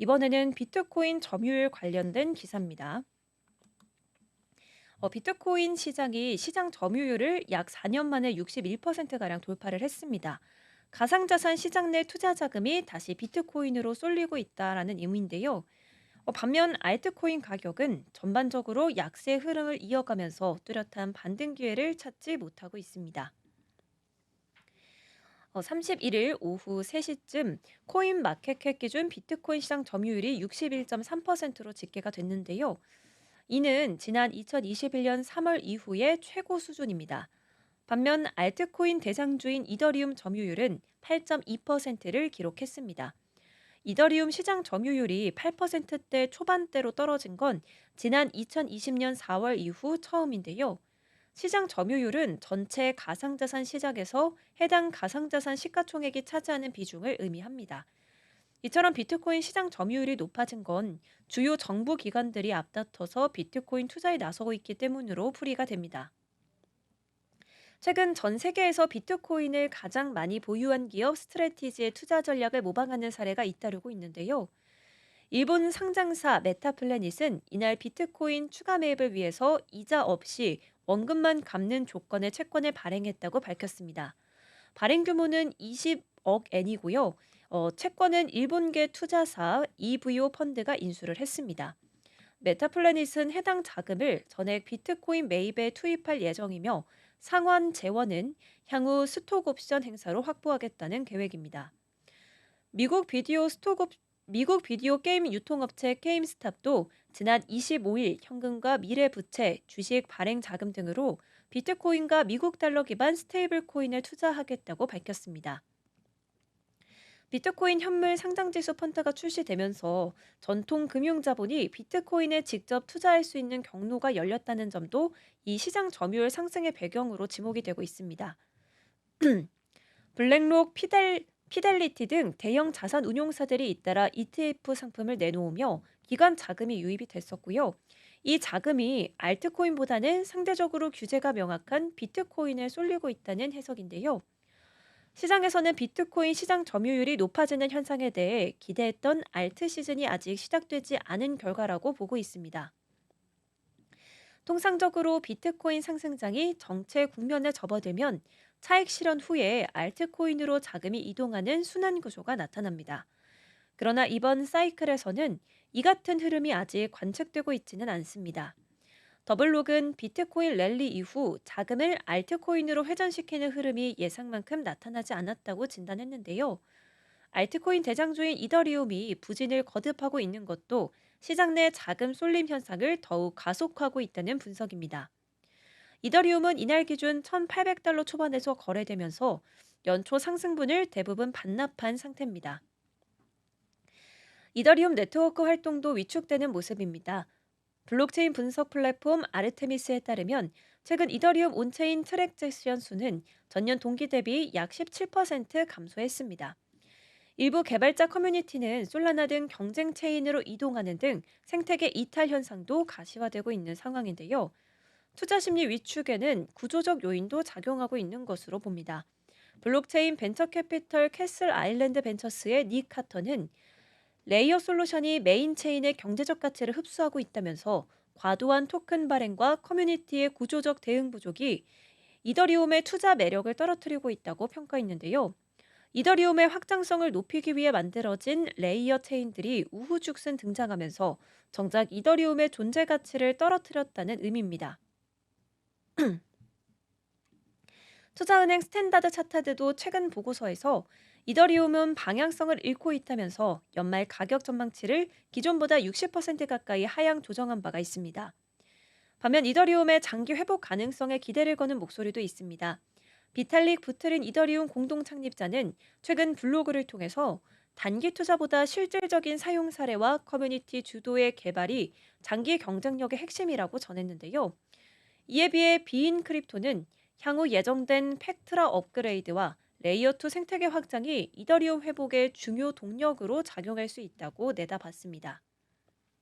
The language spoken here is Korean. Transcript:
이번에는 비트코인 점유율 관련된 기사입니다. 비트코인 시장이 시장 점유율을 약 4년 만에 61%가량 돌파를 했습니다. 가상자산 시장 내 투자 자금이 다시 비트코인으로 쏠리고 있다라는 의미인데요. 반면 알트코인 가격은 전반적으로 약세 흐름을 이어가면서 뚜렷한 반등 기회를 찾지 못하고 있습니다. 31일 오후 3시쯤 코인 마켓캡 기준 비트코인 시장 점유율이 61.3%로 집계가 됐는데요. 이는 지난 2021년 3월 이후의 최고 수준입니다. 반면 알트코인 대상주인 이더리움 점유율은 8.2%를 기록했습니다. 이더리움 시장 점유율이 8%대 초반대로 떨어진 건 지난 2020년 4월 이후 처음인데요. 시장 점유율은 전체 가상자산 시장에서 해당 가상자산 시가총액이 차지하는 비중을 의미합니다. 이처럼 비트코인 시장 점유율이 높아진 건 주요 정부 기관들이 앞다퉈서 비트코인 투자에 나서고 있기 때문으로 풀이가 됩니다. 최근 전 세계에서 비트코인을 가장 많이 보유한 기업 스트래티지의 투자 전략을 모방하는 사례가 잇따르고 있는데요. 일본 상장사 메타플래닛은 이날 비트코인 추가 매입을 위해서 이자 없이 원금만 갚는 조건의 채권을 발행했다고 밝혔습니다. 발행 규모는 20억 엔이고요. 채권은 일본계 투자사 EVO 펀드가 인수를 했습니다. 메타플래닛은 해당 자금을 전액 비트코인 매입에 투입할 예정이며 상환 재원은 향후 스톡 옵션 행사로 확보하겠다는 계획입니다. 미국 비디오 스톡 미국 비디오 게임 유통업체 게임스탑도 지난 25일 현금과 미래 부채, 주식 발행 자금 등으로 비트코인과 미국 달러 기반 스테이블 코인을 투자하겠다고 밝혔습니다. 비트코인 현물 상장지수 펀드가 출시되면서 전통 금융자본이 비트코인에 직접 투자할 수 있는 경로가 열렸다는 점도 이 시장 점유율 상승의 배경으로 지목이 되고 있습니다. 블랙록, 피델리티 등 대형 자산 운용사들이 잇따라 ETF 상품을 내놓으며 기관 자금이 유입이 됐었고요. 이 자금이 알트코인보다는 상대적으로 규제가 명확한 비트코인에 쏠리고 있다는 해석인데요. 시장에서는 비트코인 시장 점유율이 높아지는 현상에 대해 기대했던 알트 시즌이 아직 시작되지 않은 결과라고 보고 있습니다. 통상적으로 비트코인 상승장이 정체 국면에 접어들면 차익 실현 후에 알트코인으로 자금이 이동하는 순환 구조가 나타납니다. 그러나 이번 사이클에서는 이 같은 흐름이 아직 관측되고 있지는 않습니다. 더블록은 비트코인 랠리 이후 자금을 알트코인으로 회전시키는 흐름이 예상만큼 나타나지 않았다고 진단했는데요. 알트코인 대장주인 이더리움이 부진을 거듭하고 있는 것도 시장 내 자금 쏠림 현상을 더욱 가속화하고 있다는 분석입니다. 이더리움은 이날 기준 1,800달러 초반에서 거래되면서 연초 상승분을 대부분 반납한 상태입니다. 이더리움 네트워크 활동도 위축되는 모습입니다. 블록체인 분석 플랫폼 아르테미스에 따르면 최근 이더리움 온체인 트랜잭션 수는 전년 동기 대비 약 17% 감소했습니다. 일부 개발자 커뮤니티는 솔라나 등 경쟁 체인으로 이동하는 등 생태계 이탈 현상도 가시화되고 있는 상황인데요. 투자 심리 위축에는 구조적 요인도 작용하고 있는 것으로 봅니다. 블록체인 벤처 캐피털 캐슬 아일랜드 벤처스의 닉 카터는 레이어 솔루션이 메인 체인의 경제적 가치를 흡수하고 있다면서 과도한 토큰 발행과 커뮤니티의 구조적 대응 부족이 이더리움의 투자 매력을 떨어뜨리고 있다고 평가했는데요. 이더리움의 확장성을 높이기 위해 만들어진 레이어 체인들이 우후죽순 등장하면서 정작 이더리움의 존재 가치를 떨어뜨렸다는 의미입니다. 투자은행 스탠다드 차타드도 최근 보고서에서 이더리움은 방향성을 잃고 있다면서 연말 가격 전망치를 기존보다 60% 가까이 하향 조정한 바가 있습니다. 반면 이더리움의 장기 회복 가능성에 기대를 거는 목소리도 있습니다. 비탈릭 부트린 이더리움 공동 창립자는 최근 블로그를 통해서 단기 투자보다 실질적인 사용 사례와 커뮤니티 주도의 개발이 장기 경쟁력의 핵심이라고 전했는데요. 이에 비해 비인 크립토는 향후 예정된 팩트라 업그레이드와 레이어2 생태계 확장이 이더리움 회복의 중요 동력으로 작용할 수 있다고 내다봤습니다.